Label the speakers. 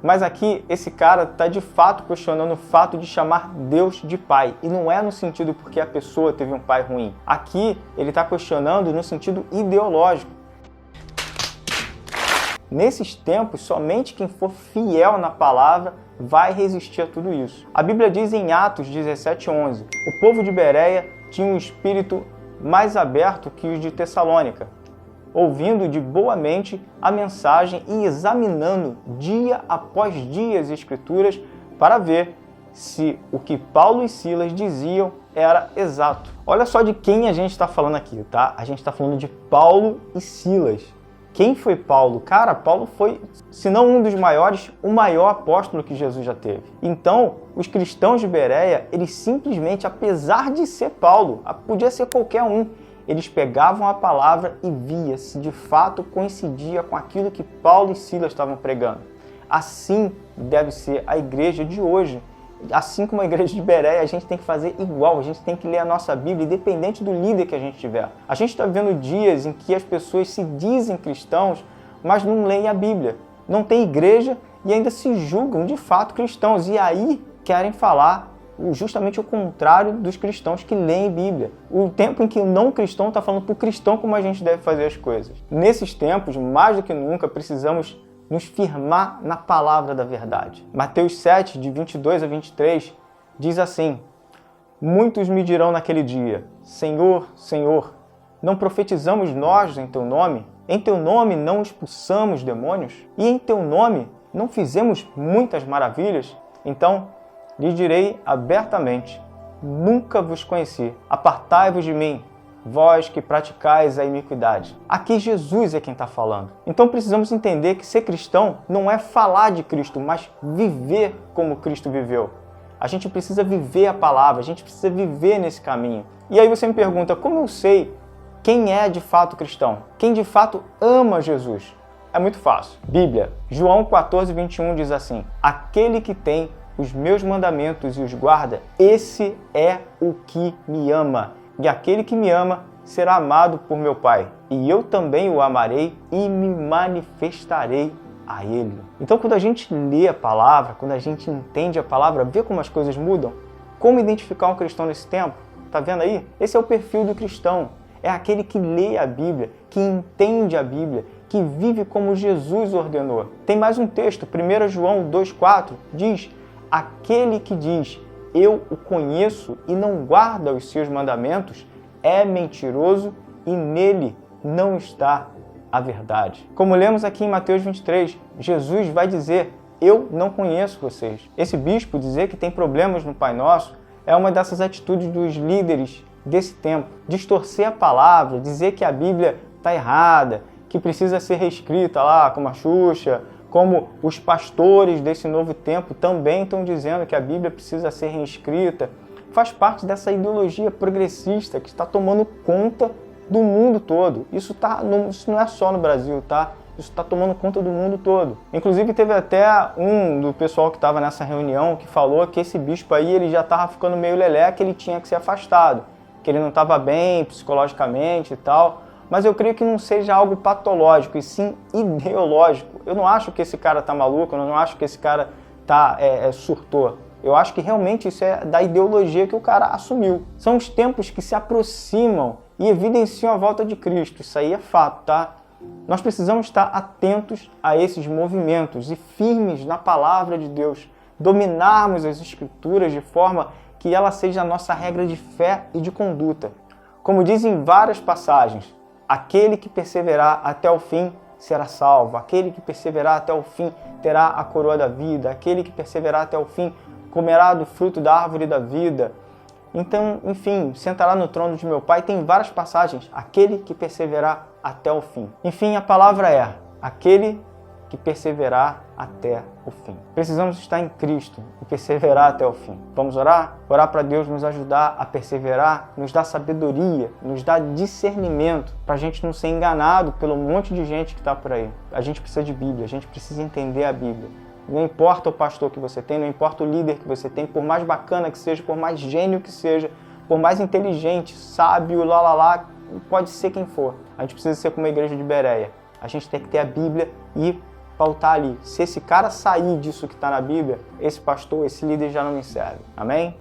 Speaker 1: Mas aqui, esse cara está de fato questionando o fato de chamar Deus de pai. E não é no sentido porque a pessoa teve um pai ruim. Aqui, ele está questionando no sentido ideológico. Nesses tempos, somente quem for fiel na palavra vai resistir a tudo isso. A Bíblia diz em Atos 17:11, o povo de Bereia tinha um espírito mais aberto que os de Tessalônica, ouvindo de boa mente a mensagem e examinando dia após dia as Escrituras para ver se o que Paulo e Silas diziam era exato. Olha só de quem a gente está falando aqui, tá? A gente está falando de Paulo e Silas. Quem foi Paulo? Cara, Paulo foi, se não um dos maiores, o maior apóstolo que Jesus já teve. Então, os cristãos de Bereia, eles simplesmente, apesar de ser Paulo, podia ser qualquer um, eles pegavam a palavra e via se de fato coincidia com aquilo que Paulo e Silas estavam pregando. Assim deve ser a igreja de hoje. Assim como a igreja de Bereia, a gente tem que fazer igual, a gente tem que ler a nossa Bíblia, independente do líder que a gente tiver. A gente está vendo dias em que as pessoas se dizem cristãos, mas não leem a Bíblia. Não tem igreja e ainda se julgam de fato cristãos. E aí querem falar justamente o contrário dos cristãos que leem Bíblia. O tempo em que o não cristão está falando para o cristão como a gente deve fazer as coisas. Nesses tempos, mais do que nunca, precisamos nos firmar na palavra da verdade. Mateus 7, de 22 a 23, diz assim: muitos me dirão naquele dia, Senhor, Senhor, não profetizamos nós em teu nome? Em teu nome não expulsamos demônios? E em teu nome não fizemos muitas maravilhas? Então lhes direi abertamente, nunca vos conheci, apartai-vos de mim, vós que praticais a iniquidade. Aqui Jesus é quem está falando. Então precisamos entender que ser cristão não é falar de Cristo, mas viver como Cristo viveu. A gente precisa viver a palavra, a gente precisa viver nesse caminho. E aí você me pergunta, como eu sei quem é de fato cristão? Quem de fato ama Jesus? É muito fácil. Bíblia, João 14, 21 diz assim, aquele que tem os meus mandamentos e os guarda, esse é o que me ama. E aquele que me ama será amado por meu Pai. E eu também o amarei e me manifestarei a ele. Então, quando a gente lê a palavra, quando a gente entende a palavra, vê como as coisas mudam. Como identificar um cristão nesse tempo? Tá vendo aí? Esse é o perfil do cristão. É aquele que lê a Bíblia, que entende a Bíblia, que vive como Jesus ordenou. Tem mais um texto, 1 João 2,4, diz, aquele que diz, eu o conheço e não guarda os seus mandamentos, é mentiroso e nele não está a verdade. Como lemos aqui em Mateus 23, Jesus vai dizer, eu não conheço vocês. Esse bispo dizer que tem problemas no Pai Nosso é uma dessas atitudes dos líderes desse tempo. Distorcer a palavra, dizer que a Bíblia está errada, que precisa ser reescrita lá, como a Xuxa, como os pastores desse novo tempo também estão dizendo que a Bíblia precisa ser reescrita, faz parte dessa ideologia progressista que está tomando conta do mundo todo. Isso não é só no Brasil, tá? Isso está tomando conta do mundo todo. Inclusive teve até um do pessoal que estava nessa reunião que falou que esse bispo aí ele já estava ficando meio lelé, que ele tinha que ser afastado, que ele não estava bem psicologicamente e tal. Mas eu creio que não seja algo patológico, e sim ideológico. Eu não acho que esse cara tá maluco, eu não acho que esse cara surtou. Eu acho que realmente isso é da ideologia que o cara assumiu. São os tempos que se aproximam e evidenciam a volta de Cristo. Isso aí é fato, tá? Nós precisamos estar atentos a esses movimentos e firmes na palavra de Deus. Dominarmos as Escrituras de forma que ela seja a nossa regra de fé e de conduta. Como dizem várias passagens, aquele que perseverar até o fim será salvo. Aquele que perseverar até o fim terá a coroa da vida. Aquele que perseverar até o fim comerá do fruto da árvore da vida. Então, enfim, sentará no trono de meu Pai. Tem várias passagens. Aquele que perseverar até o fim. Enfim, a palavra é aquele que perseverar até o fim. Precisamos estar em Cristo e perseverar até o fim. Vamos orar? Orar para Deus nos ajudar a perseverar, nos dar sabedoria, nos dar discernimento, para a gente não ser enganado pelo monte de gente que está por aí. A gente precisa de Bíblia, a gente precisa entender a Bíblia. Não importa o pastor que você tem, não importa o líder que você tem, por mais bacana que seja, por mais gênio que seja, por mais inteligente, sábio, pode ser quem for. A gente precisa ser como a igreja de Bereia. A gente tem que ter a Bíblia e pautar ali. Se esse cara sair disso que está na Bíblia, esse pastor, esse líder já não me serve. Amém?